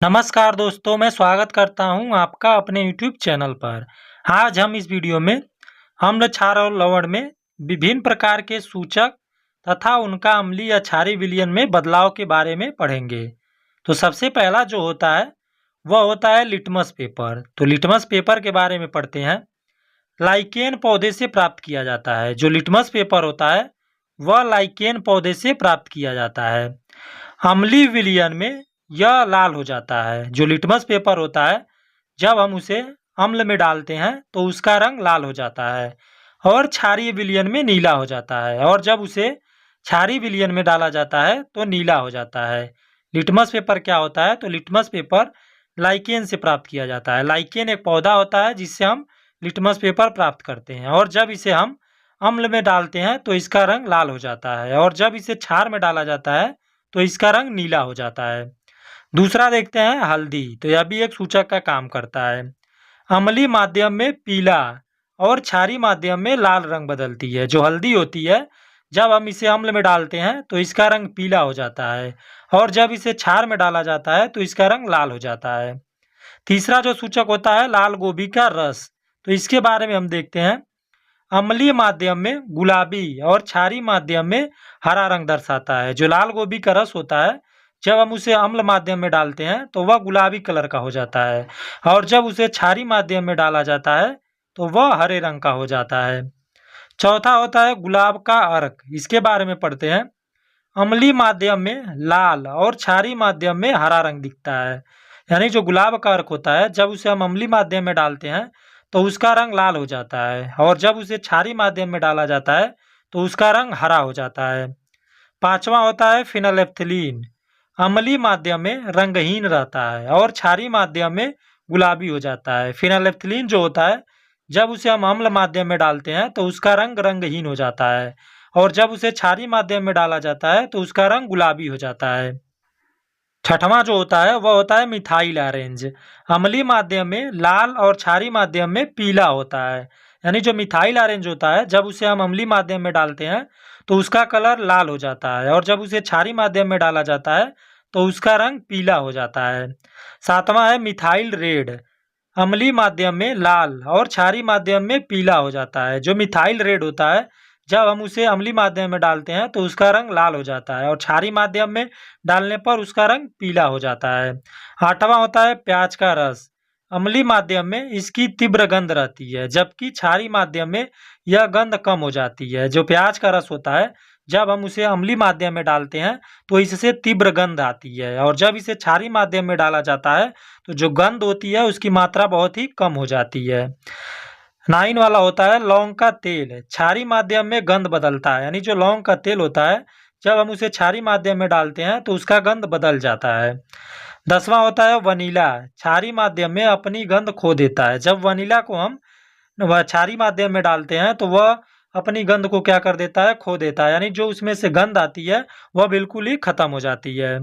नमस्कार दोस्तों, मैं स्वागत करता हूं आपका अपने YouTube चैनल पर। आज हम इस वीडियो में अम्ल, क्षार और लवण में विभिन्न प्रकार के सूचक तथा उनका अम्लीय या क्षारीय विलयन में बदलाव के बारे में पढ़ेंगे। तो सबसे पहला जो होता है वह होता है लिटमस पेपर। तो लिटमस पेपर के बारे में पढ़ते हैं। लाइकेन पौधे से प्राप्त किया जाता है। जो लिटमस पेपर होता है वह लाइकेन पौधे से प्राप्त किया जाता है। अम्लीय विलयन में यह लाल हो जाता है। जो लिटमस पेपर होता है जब हम उसे अम्ल में डालते हैं तो उसका रंग लाल हो जाता है और क्षारीय विलयन में नीला हो जाता है, और जब उसे क्षारीय विलयन में डाला जाता है तो नीला हो जाता है। लिटमस पेपर क्या होता है? तो लिटमस पेपर लाइकेन से प्राप्त किया जाता है। लाइकेन एक पौधा होता है जिससे हम लिटमस पेपर प्राप्त करते हैं, और जब इसे हम अम्ल में डालते हैं तो इसका रंग लाल हो जाता है, और जब इसे क्षार में डाला जाता है तो इसका रंग नीला हो जाता है। दूसरा देखते हैं हल्दी। तो यह भी एक सूचक का काम करता है। अम्लीय माध्यम में पीला और क्षारीय माध्यम में लाल रंग बदलती है। जो हल्दी होती है जब हम इसे अम्ल में डालते हैं तो इसका रंग पीला हो जाता है, और जब इसे क्षार में डाला जाता है तो इसका रंग लाल हो जाता है। तीसरा जो सूचक होता है लाल गोभी का रस। तो इसके बारे में हम देखते हैं। अम्लीय माध्यम में गुलाबी और क्षारीय माध्यम में हरा रंग दर्शाता है। जो लाल गोभी का रस होता है जब हम उसे अम्ल माध्यम में डालते हैं तो वह गुलाबी कलर का हो जाता है, और जब उसे क्षारीय माध्यम में डाला जाता है तो वह हरे रंग का हो जाता है। चौथा होता है गुलाब का अर्क। इसके बारे में पढ़ते हैं। अम्लीय माध्यम में लाल और क्षारीय माध्यम में हरा रंग दिखता है। यानी जो गुलाब का अर्क होता है जब उसे हम अम्लीय माध्यम में डालते हैं तो उसका रंग लाल हो जाता है, और जब उसे क्षारीय माध्यम में डाला जाता है तो उसका रंग हरा हो जाता है। पांचवा होता है फिनोलेफ्थलीन। अम्लीय माध्यम में रंगहीन रहता है और क्षारीय माध्यम में गुलाबी हो जाता है। फिनोलेफ्थलीन जो होता है जब उसे हम अम्ल माध्यम में डालते हैं तो उसका रंग रंगहीन हो जाता है, और जब उसे क्षारीय माध्यम में डाला जाता है तो उसका रंग गुलाबी हो जाता है। छठवां जो होता है वह होता है मिथाइल ऑरेंज। अम्लीय माध्यम में लाल और क्षारीय माध्यम में पीला होता है। यानी जो मिथाइल ऑरेंज होता है जब उसे हम अम्लीय माध्यम में डालते हैं तो उसका कलर लाल हो जाता है, और जब उसे क्षारीय माध्यम में डाला जाता है तो उसका रंग पीला हो जाता है। सातवां है मिथाइल रेड। अम्लीय माध्यम में लाल और क्षारीय माध्यम में पीला हो जाता है। जो मिथाइल रेड होता है जब हम उसे अम्लीय माध्यम में डालते हैं तो उसका रंग लाल हो जाता है, और क्षारीय माध्यम में डालने पर उसका रंग पीला हो जाता है। आठवां होता है प्याज का रस। अम्लीय माध्यम में इसकी तीव्र गंध रहती है, जबकि क्षारीय माध्यम में यह गंध कम हो जाती है। जो प्याज का रस होता है जब हम उसे अम्लीय माध्यम में डालते हैं तो इससे तीव्र गंध आती है, और जब इसे क्षारीय माध्यम में डाला जाता है तो जो गंध होती है उसकी मात्रा बहुत ही कम हो जाती है। 9 वाला होता है लौंग का तेल। क्षारीय माध्यम में गंध बदलता है। यानी जो लौंग का तेल होता है जब हम उसे क्षारीय माध्यम में डालते हैं तो उसका गंध बदल जाता है। 10वां होता है वनीला। क्षारीय माध्यम में अपनी गंध खो देता है। जब वनीला को हम क्षारीय माध्यम में डालते हैं तो वह अपनी गंध को क्या कर देता है? खो देता है। यानी जो उसमें से गंध आती है वह बिल्कुल ही खत्म हो जाती है।